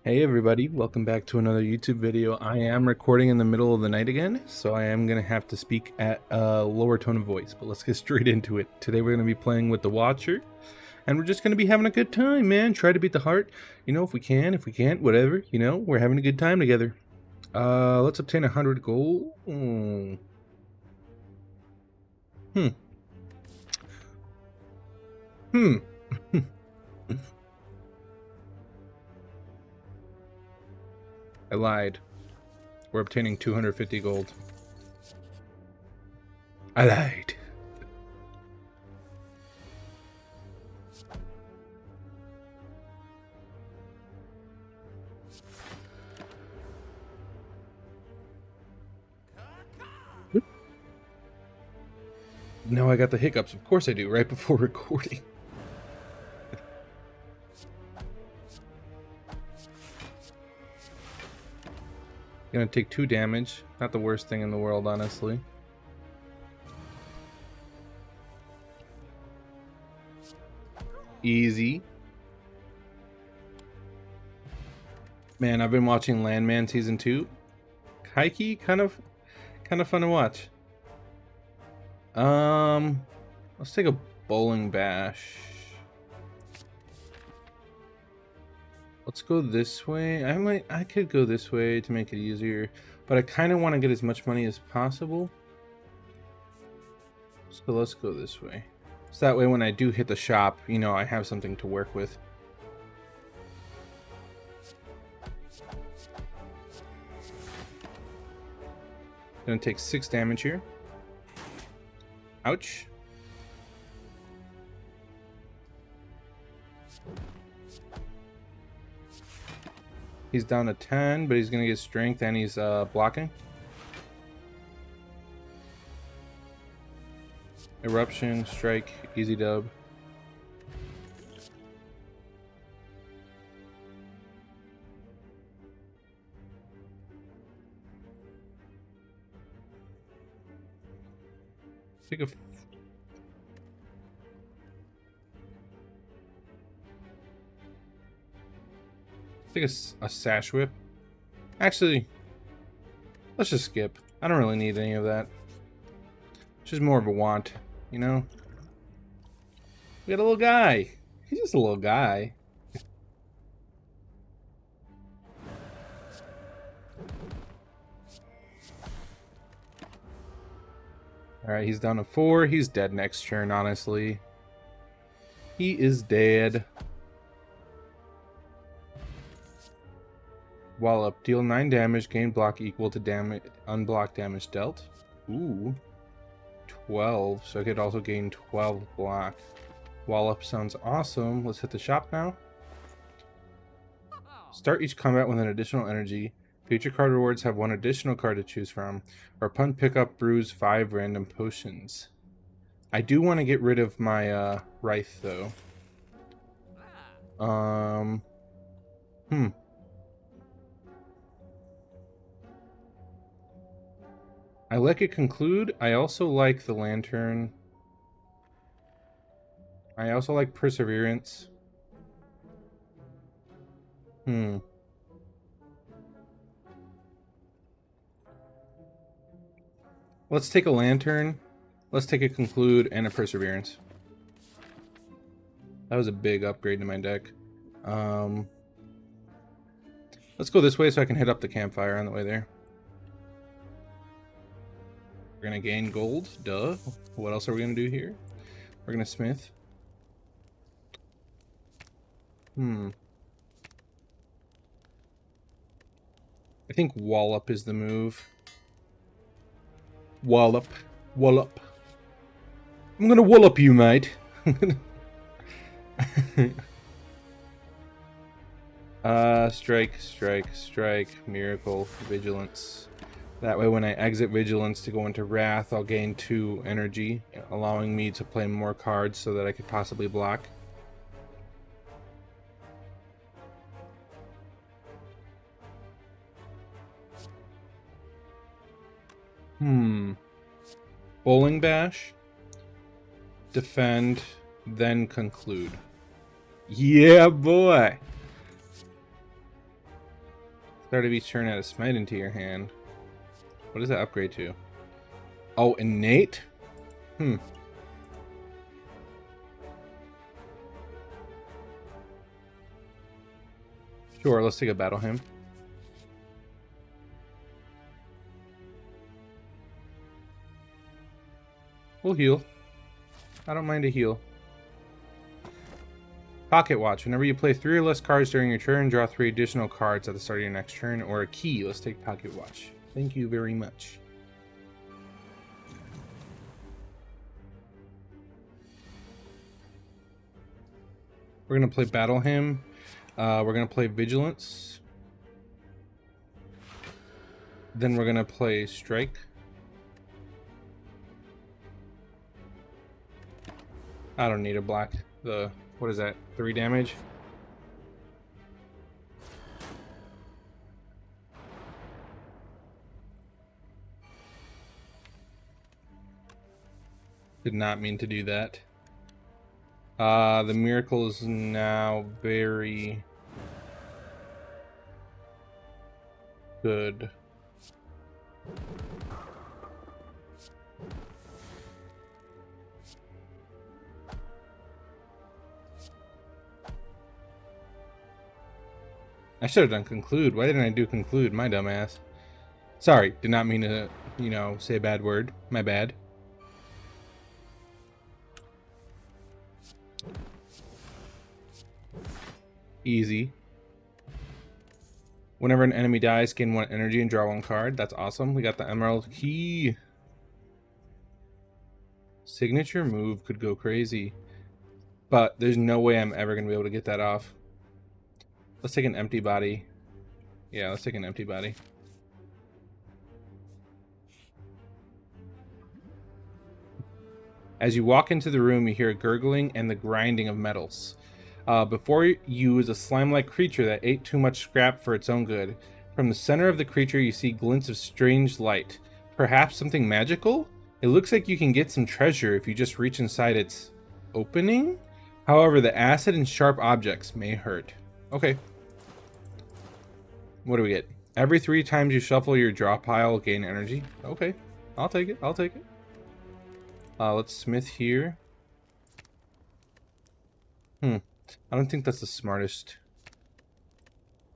Hey everybody, welcome back to another YouTube video. I am recording in the middle of the night again, so I am going to have to speak at a lower tone of voice, but let's get straight into it. Today we're going to be playing with the Watcher, and we're just going to be having a good time, man. Try to beat the heart, you know, if we can, if we can't, whatever, you know, we're having a good time together. Let's obtain 100 gold. I lied. We're obtaining 250 gold. I lied. No, I got the hiccups. Of course I do, right before recording. Gonna take 2 damage. Not the worst thing in the world, honestly. Easy. Man, I've been watching Landman Season 2. Hikey, kind of fun to watch. Let's take a bowling bash. Let's go this way. I could go this way to make it easier, but I kind of want to get as much money as possible. So let's go this way. So that way when I do hit the shop, you know, I have something to work with. Gonna take 6 damage here. Ouch. He's down to 10, but he's gonna get strength and he's blocking. Eruption, strike, easy dub. Take a sash whip. Actually, let's just skip. I don't really need any of that. It's just more of a want, you know? We got a little guy. He's just a little guy. Alright, he's down to 4. He's dead next turn, honestly. He is dead. Wallop. Deal 9 damage, gain block equal to damage unblocked damage dealt. Ooh. 12. So I could also gain 12 block. Wallop sounds awesome. Let's hit the shop now. Start each combat with an additional energy. Future card rewards have 1 additional card to choose from. Or upon pickup, brews 5 random potions. I do want to get rid of my Wraith, though. I like it conclude. I also like the lantern. I also like perseverance. Let's take a lantern. Let's take a conclude and a perseverance. That was a big upgrade to my deck. Let's go this way so I can hit up the campfire on the way there. We're gonna gain gold, duh. What else are we gonna do here? We're gonna smith. I think wallop is the move. Wallop. Wallop. I'm gonna wallop you, mate. Strike, miracle, vigilance. That way when I exit vigilance to go into wrath, I'll gain 2 energy, allowing me to play more cards so that I could possibly block. Bowling bash, defend, then conclude. Yeah, boy. Start of each turn, add a smite into your hand. What does that upgrade to? Oh, innate? Sure, let's take a battle hymn. We'll heal. I don't mind a heal. Pocket Watch. Whenever you play 3 or less cards during your turn, draw 3 additional cards at the start of your next turn, or a key. Let's take Pocket Watch. Thank you very much. We're going to play Battle Hymn. We're going to play Vigilance. Then we're going to play Strike. I don't need a black. What is that? 3 damage? Did not mean to do that. The miracle is now very good. I should have done conclude. Why didn't I do conclude? My dumbass. Sorry, did not mean to, say a bad word. My bad. Easy. Whenever an enemy dies, gain 1 energy and draw 1 card. That's awesome. We got the Emerald Key. Signature move could go crazy. But there's no way I'm ever going to be able to get that off. Let's take an empty body. Yeah, let's take an empty body. As you walk into the room, you hear a gurgling and the grinding of metals. Before you is a slime-like creature that ate too much scrap for its own good. From the center of the creature, you see glints of strange light. Perhaps something magical? It looks like you can get some treasure if you just reach inside its opening. However, the acid and sharp objects may hurt. Okay. What do we get? Every 3 times you shuffle your draw pile, gain energy. Okay. I'll take it. I'll take it. Let's smith here. I don't think that's the smartest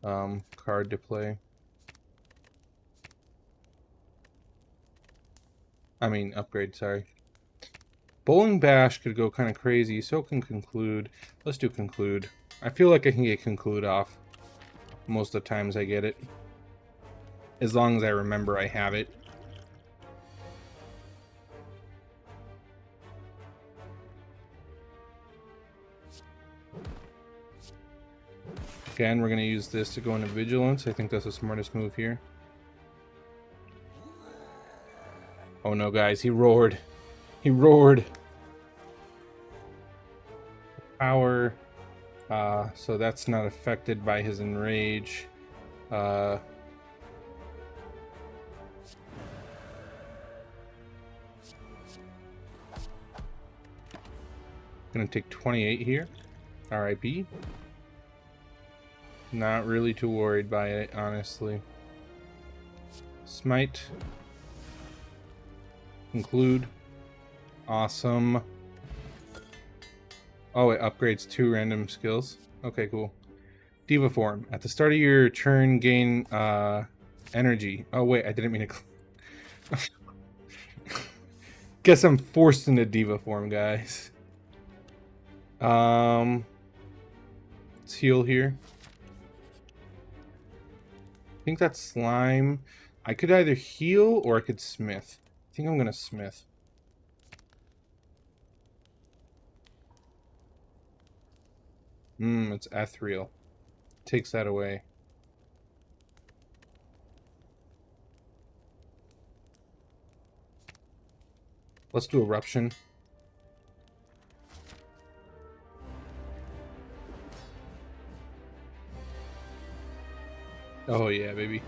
card to play. I mean, upgrade, sorry. Bowling Bash could go kind of crazy, so can Conclude. Let's do Conclude. I feel like I can get Conclude off most of the times I get it. As long as I remember I have it. Again, we're going to use this to go into Vigilance. I think that's the smartest move here. Oh no, guys, he roared. He roared. Power. So that's not affected by his enrage. Gonna take 28 here. RIP. Not really too worried by it, honestly. Smite. Conclude. Awesome. Oh, it upgrades 2 random skills. Okay, cool. Diva form. At the start of your turn, gain energy. Oh, wait, I didn't mean to... Guess I'm forced into diva form, guys. Let's heal here. I think that's slime. I could either heal or I could smith. I think I'm gonna smith. It's ethereal. Takes that away. Let's do eruption. Oh yeah, baby.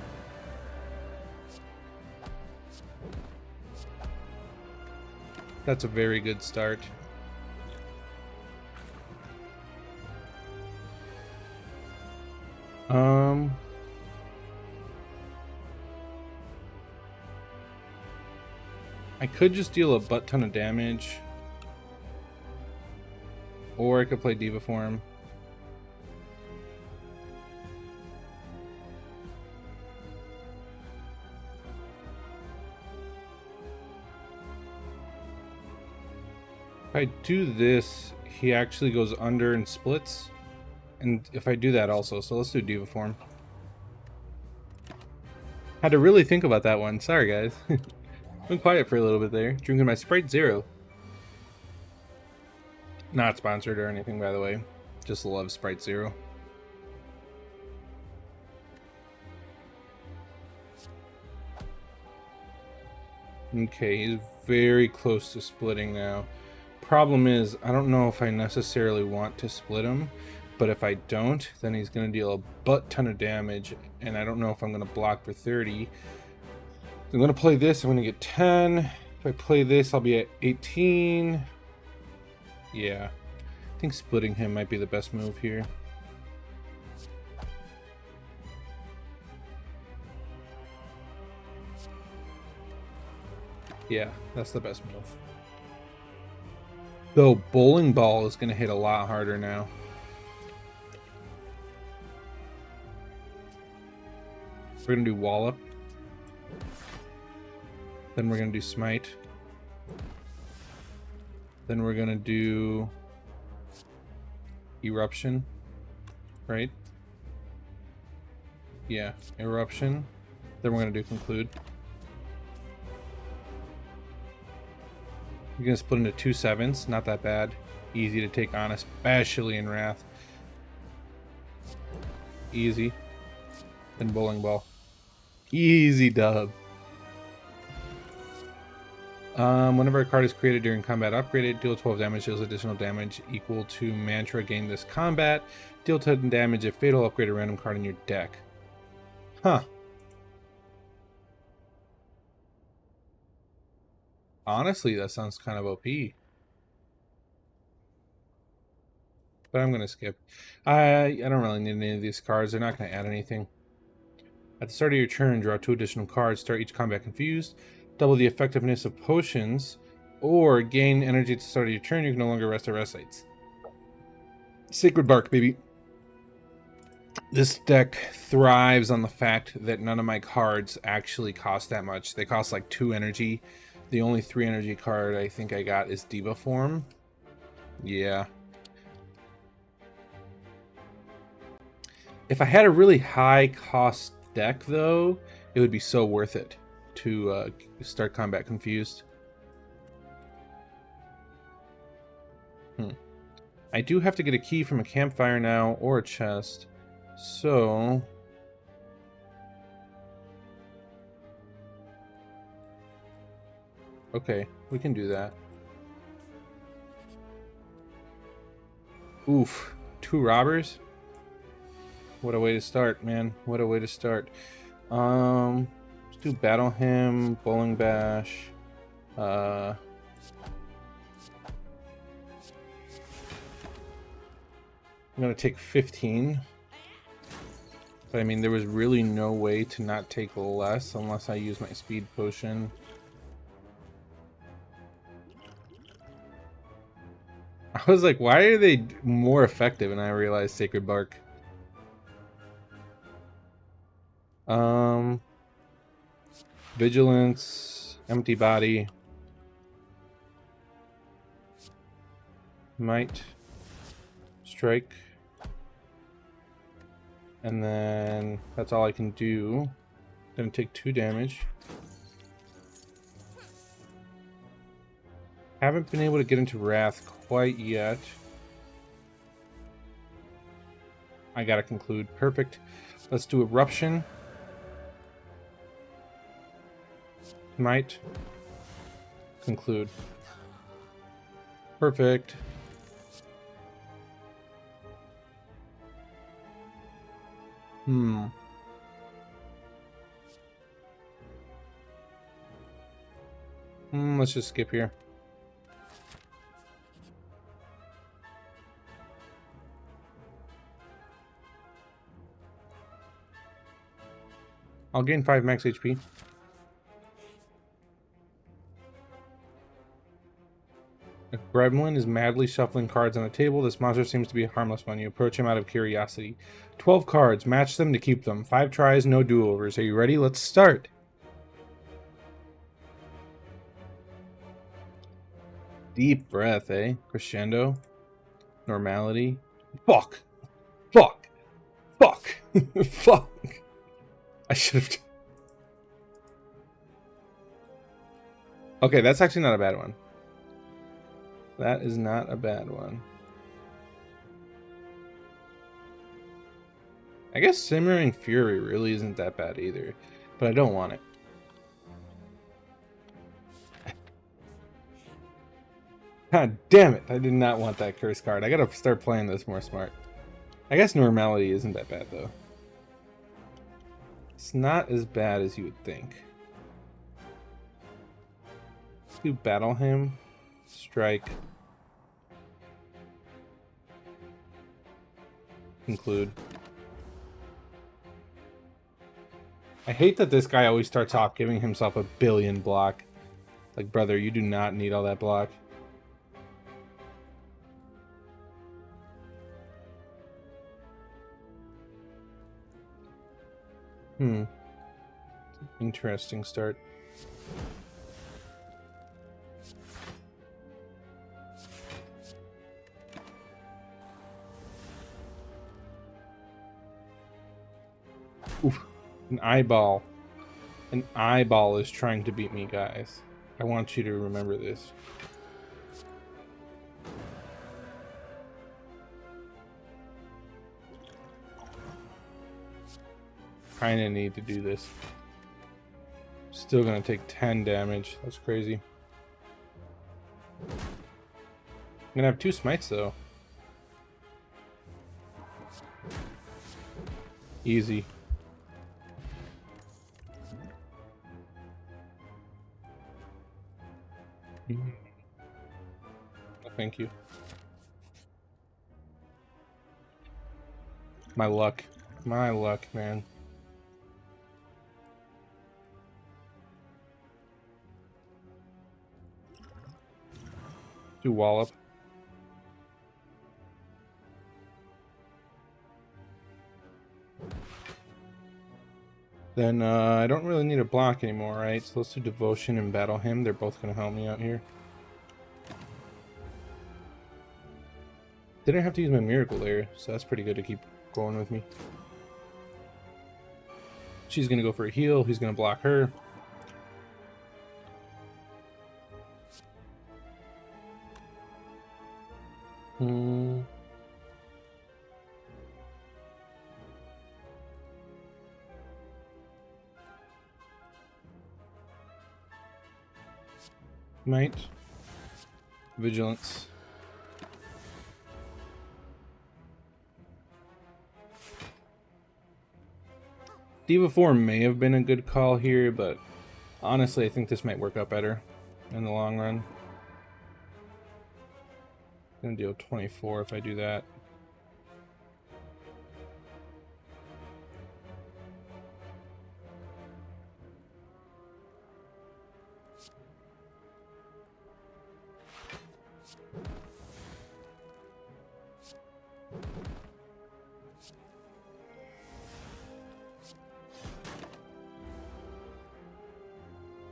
That's a very good start. I could just deal a butt ton of damage. Or I could play Diva form. If I do this, he actually goes under and splits. And if I do that also, so let's do Diva form. Had to really think about that one. Sorry, guys. Been quiet for a little bit there. Drinking my Sprite Zero. Not sponsored or anything, by the way. Just love Sprite Zero. Okay, he's very close to splitting now. Problem is, I don't know if I necessarily want to split him, but if I don't, then he's going to deal a butt ton of damage, and I don't know if I'm going to block for 30. I'm going to play this, I'm going to get 10. If I play this, I'll be at 18. Yeah, I think splitting him might be the best move here. Yeah, that's the best move. Though bowling ball is going to hit a lot harder now. We're going to do wallop. Then we're going to do smite. Then we're going to do eruption. Right? Yeah, eruption. Then we're going to do conclude. You're going to split into 2 7s. Not that bad. Easy to take on, especially in Wrath. Easy. Then bowling ball. Easy dub. Whenever a card is created during combat upgraded, deal 12 damage, deals additional damage equal to mantra gained this combat. Deal 10 damage if fatal upgrade a random card in your deck. Huh. Honestly, that sounds kind of OP. But I'm going to skip. I don't really need any of these cards. They're not going to add anything. At the start of your turn, draw 2 additional cards. Start each combat confused. Double the effectiveness of potions. Or gain energy at the start of your turn. You can no longer rest at rest sites. Sacred Bark, baby. This deck thrives on the fact that none of my cards actually cost that much. They cost like 2 energy. The only 3 energy card I think I got is Diva form. Yeah. If I had a really high cost deck, though, it would be so worth it to start combat confused. I do have to get a key from a campfire now or a chest. So okay, we can do that. Oof, 2 robbers? What a way to start, man. What a way to start. Let's do Battle Hymn, Bowling Bash. I'm gonna take 15. But I mean, there was really no way to not take less unless I use my speed potion. I was like, why are they more effective? And I realized Sacred Bark. Vigilance, Empty Body, Might, Strike, and then that's all I can do. Gonna take 2 damage. Haven't been able to get into Wrath quite yet. I gotta conclude. Perfect. Let's do Eruption. Might. Conclude. Perfect. Let's just skip here. I'll gain 5 max HP. Gremlin is madly shuffling cards on the table. This monster seems to be a harmless one. You approach him out of curiosity. 12 cards. Match them to keep them. 5 tries, no do-overs. Are you ready? Let's start. Deep breath, eh? Crescendo. Normality. Fuck. Fuck. Fuck. Fuck. I should have... Okay, that's actually not a bad one. That is not a bad one. I guess Simmering Fury really isn't that bad either, but I don't want it. God damn it, I did not want that curse card. I gotta start playing this more smart. I guess Normality isn't that bad though. It's not as bad as you would think. Let's do Battle Him. Strike. Conclude. I hate that this guy always starts off giving himself a billion block. Like, brother, you do not need all that block. Interesting start. Oof. An eyeball. An eyeball is trying to beat me, guys. I want you to remember this. Kinda need to do this. Still gonna take 10 damage. That's crazy. I'm gonna have 2 smites though. Easy. Thank you. My luck. My luck, man. Do Wallop. Then I don't really need a block anymore, right? So let's do Devotion and Battle Him. They're both going to help me out here. Didn't have to use my Miracle there, so that's pretty good to keep going with me. She's going to go for a heal. He's going to block her. Might. Vigilance. Diva 4 may have been a good call here, but honestly I think this might work out better in the long run. I'm gonna deal 24 if I do that.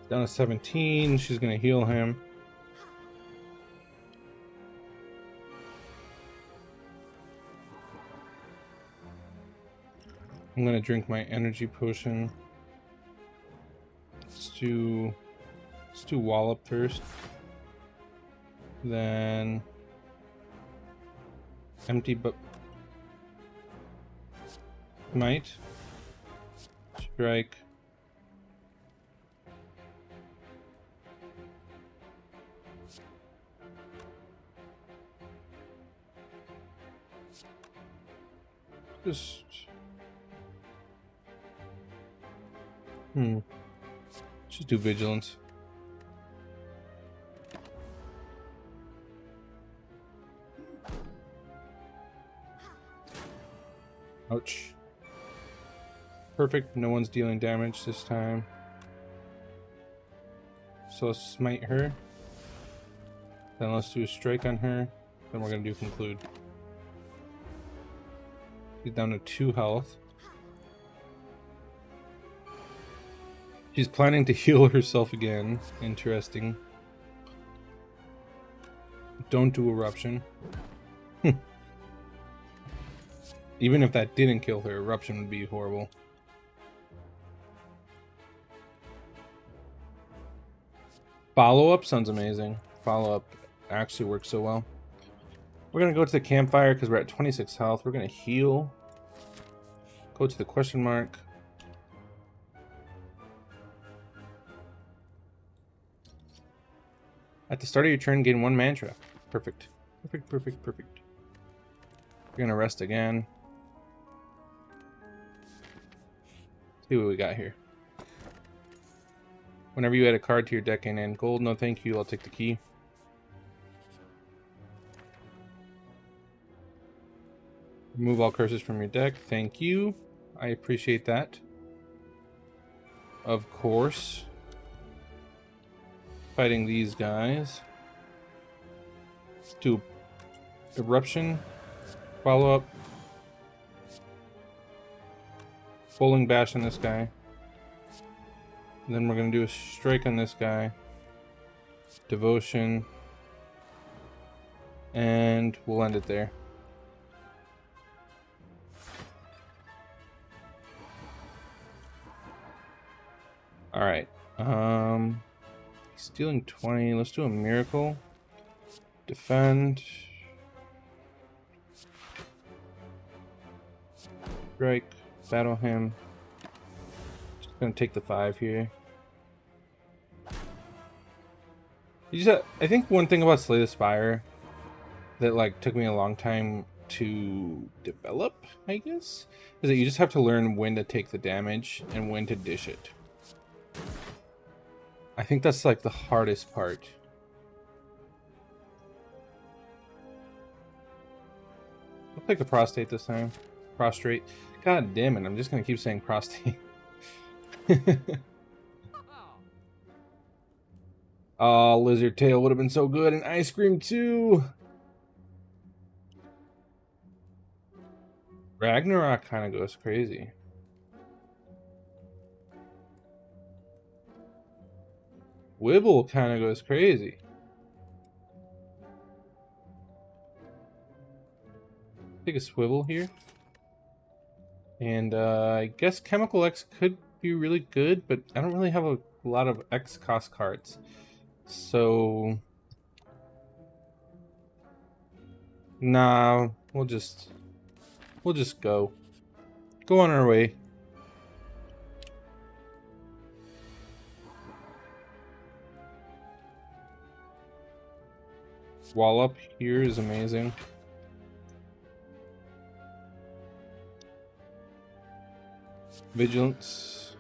Down to 17, she's gonna heal him. I'm gonna drink my energy potion. Let's do Wallop first. Then empty but might. Strike. Just do Vigilance. Ouch. Perfect, no one's dealing damage this time. So let's smite her. Then let's do a strike on her. Then we're gonna do conclude. She's down to 2 health. She's planning to heal herself again. Interesting. Don't do eruption. Even if that didn't kill her, eruption would be horrible. Follow-up sounds amazing. Follow-up actually works so well. We're going to go to the campfire because we're at 26 health. We're going to heal. Go to the question mark. At the start of your turn, gain 1 mantra. Perfect. Perfect, perfect, perfect. We're going to rest again. See what we got here. Whenever you add a card to your deck and end gold, no thank you, I'll take the key. Remove all curses from your deck. Thank you. I appreciate that. Of course. Fighting these guys. Let's do eruption. Follow up. Bowling bash on this guy. And then we're going to do a strike on this guy. Devotion. And we'll end it there. Alright. Stealing 20. Let's do a miracle. Defend. Strike. Battle him. Just gonna take the 5 here. I think one thing about Slay the Spire that like took me a long time to develop, I guess, is that you just have to learn when to take the damage and when to dish it. I think that's like the hardest part. I'll take a prostate this time. Prostrate. God damn it, I'm just gonna keep saying prostate. Oh, lizard tail would have been so good, and ice cream too. Ragnarok kind of goes crazy. Wibble kind of goes crazy. Take a swivel here. And I guess Chemical X could be really good, but I don't really have a lot of X cost cards. So nah, we'll just go on our way. Wall up here is amazing. Vigilance.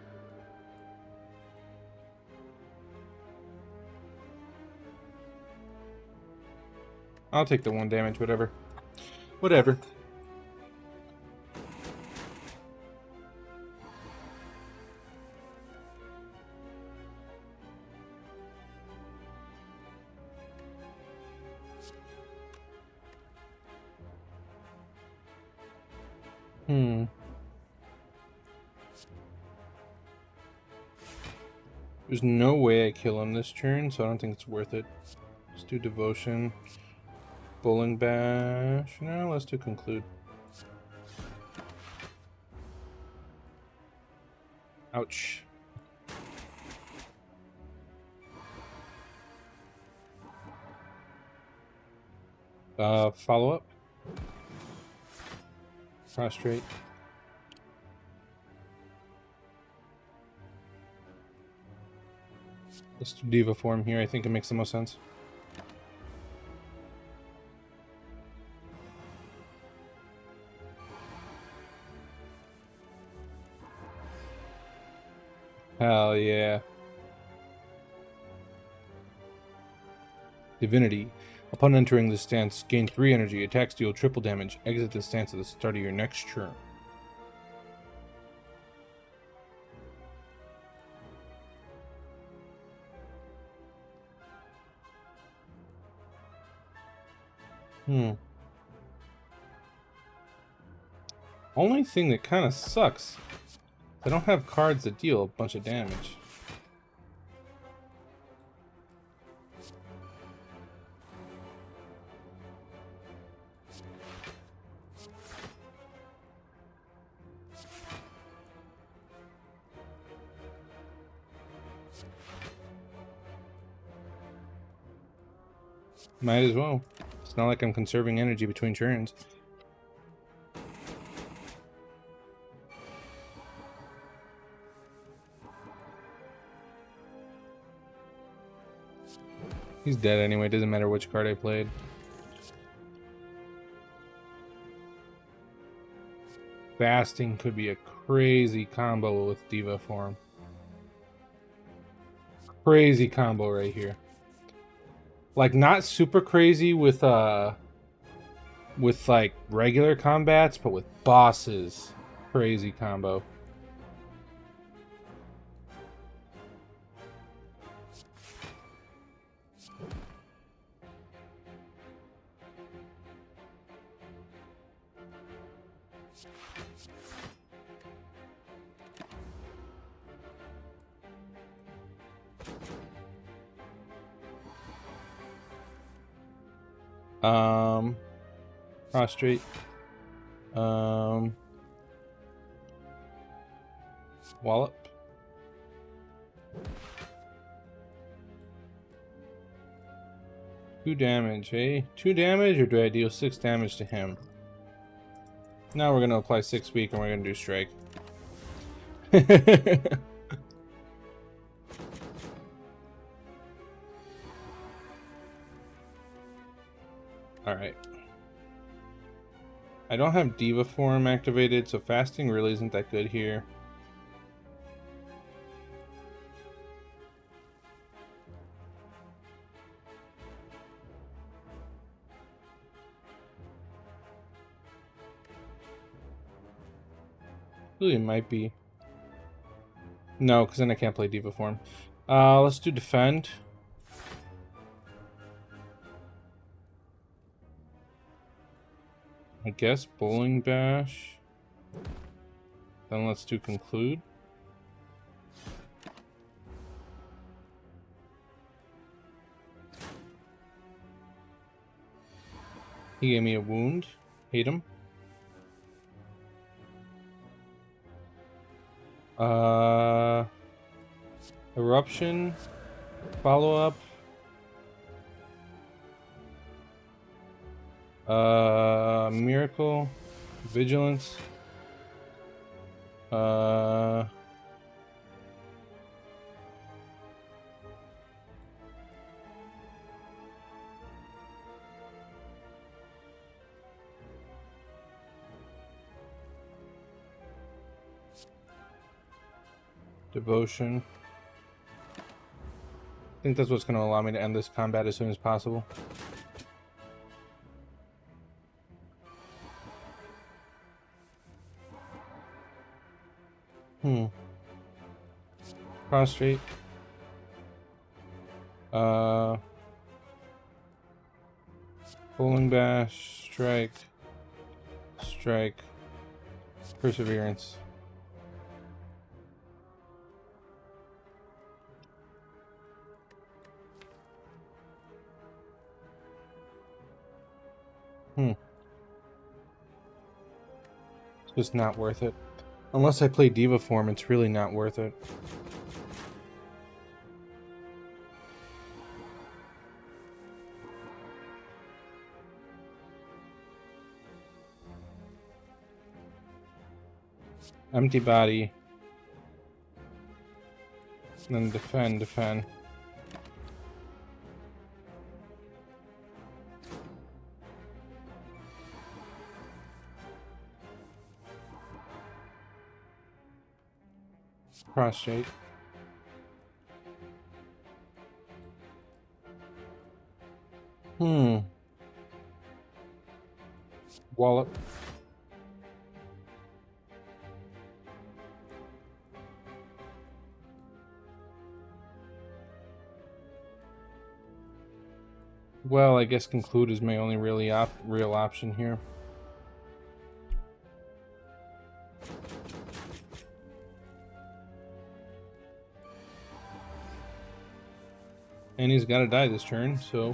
I'll take the 1 damage, whatever. Whatever. There's no way I kill him this turn, so I don't think it's worth it. Let's do Devotion. Bowling Bash. No, let's do Conclude. Ouch. Follow up. Prostrate. Let's do Diva form here. I think it makes the most sense. Hell yeah. Divinity. Upon entering this stance, gain 3 energy, attacks deal triple damage. Exit this stance at the start of your next turn. Hmm. Only thing that kind of sucks, I don't have cards that deal a bunch of damage. Might as well. It's not like I'm conserving energy between turns. He's dead anyway, doesn't matter which card I played. Fasting could be a crazy combo with Diva form. Crazy combo right here. Like, not super crazy with like regular combats, but with bosses. Crazy combo. Prostrate. Wallop. Two damage, eh? 2 damage, or do I deal 6 damage to him? Now we're gonna apply 6 weak and we're gonna do strike. Alright. I don't have Diva form activated, so fasting really isn't that good here. Really might be. No, because then I can't play Diva form. Let's do defend. I guess bowling bash. Then let's do conclude. He gave me a wound. Hate him. Eruption. Follow up. Miracle. Vigilance. Devotion. I think that's what's going to allow me to end this combat as soon as possible. Prostrate. Bowling bash. Strike. Strike. Perseverance. It's just not worth it. Unless I play Diva form, it's really not worth it. Empty body. And then defend. Prostrate. Wallop. Well, I guess conclude is my only really real option here. And he's got to die this turn, so...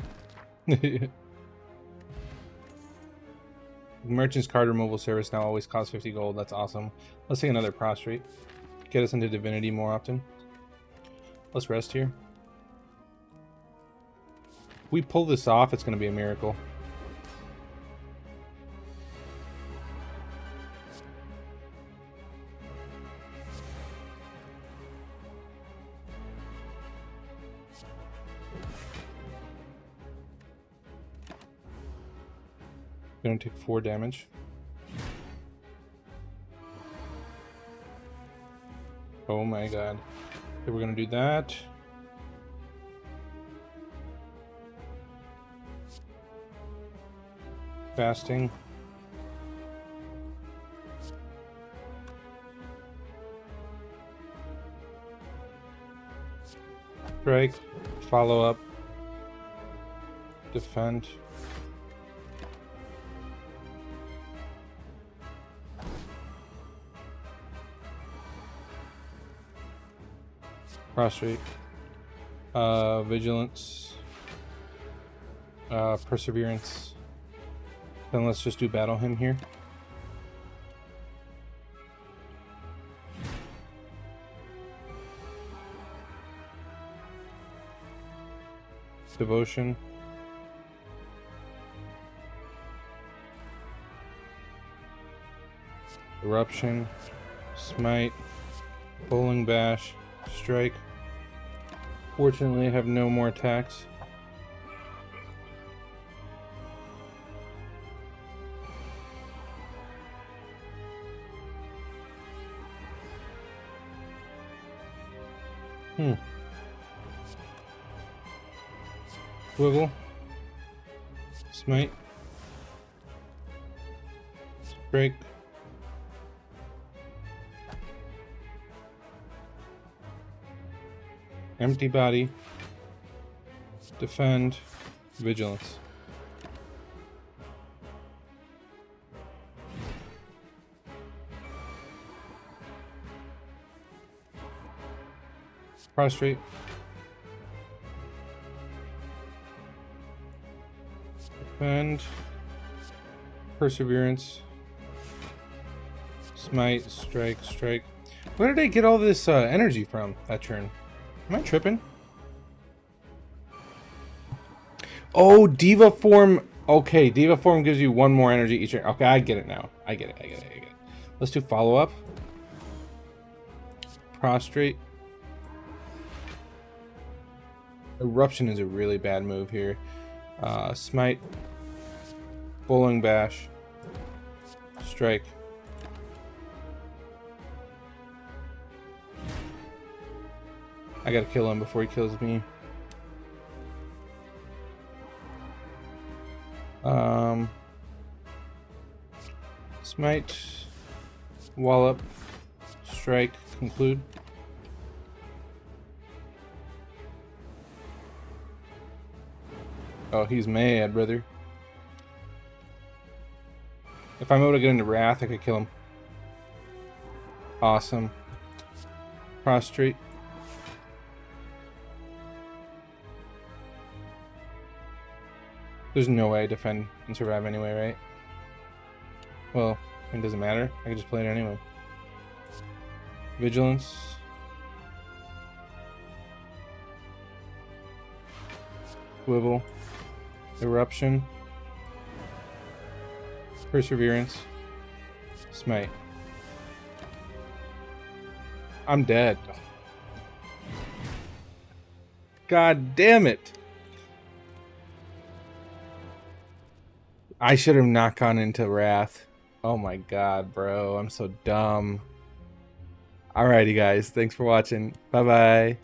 Merchant's card removal service now always costs 50 gold. That's awesome. Let's take another prostrate. Get us into Divinity more often. Let's rest here. If we pull this off, it's going to be a miracle. Gonna take 4 damage. Oh my god. Okay, we're gonna do that. Fasting. Strike. Follow up. Defend. Prostrate. Vigilance. Perseverance. Then let's just do battle him here. Devotion. Eruption. Smite. Bowling bash. Strike. Fortunately, I have no more attacks. Swivel. Smite. Strike. Empty body. Defend. Vigilance. Prostrate. Defend. Perseverance. Smite. Strike. Strike. Where did I get all this energy from that turn? Am I tripping? Oh, Diva Form. Okay, Diva Form gives you 1 more energy each turn. Okay, I get it now. I get it. Let's do follow up. Prostrate. Eruption is a really bad move here. Smite. Bowling bash. Strike. I gotta kill him before he kills me. Smite. Wallop. Strike. Conclude. Oh, he's mad, brother. If I'm able to get into Wrath, I could kill him. Awesome. Prostrate. There's no way I defend and survive anyway, right? Well, it doesn't matter. I can just play it anyway. Vigilance. Swivel. Eruption. Perseverance. Smite. I'm dead. God damn it. I should have not gone into Wrath. Oh my god, bro. I'm so dumb. Alrighty, guys. Thanks for watching. Bye-bye.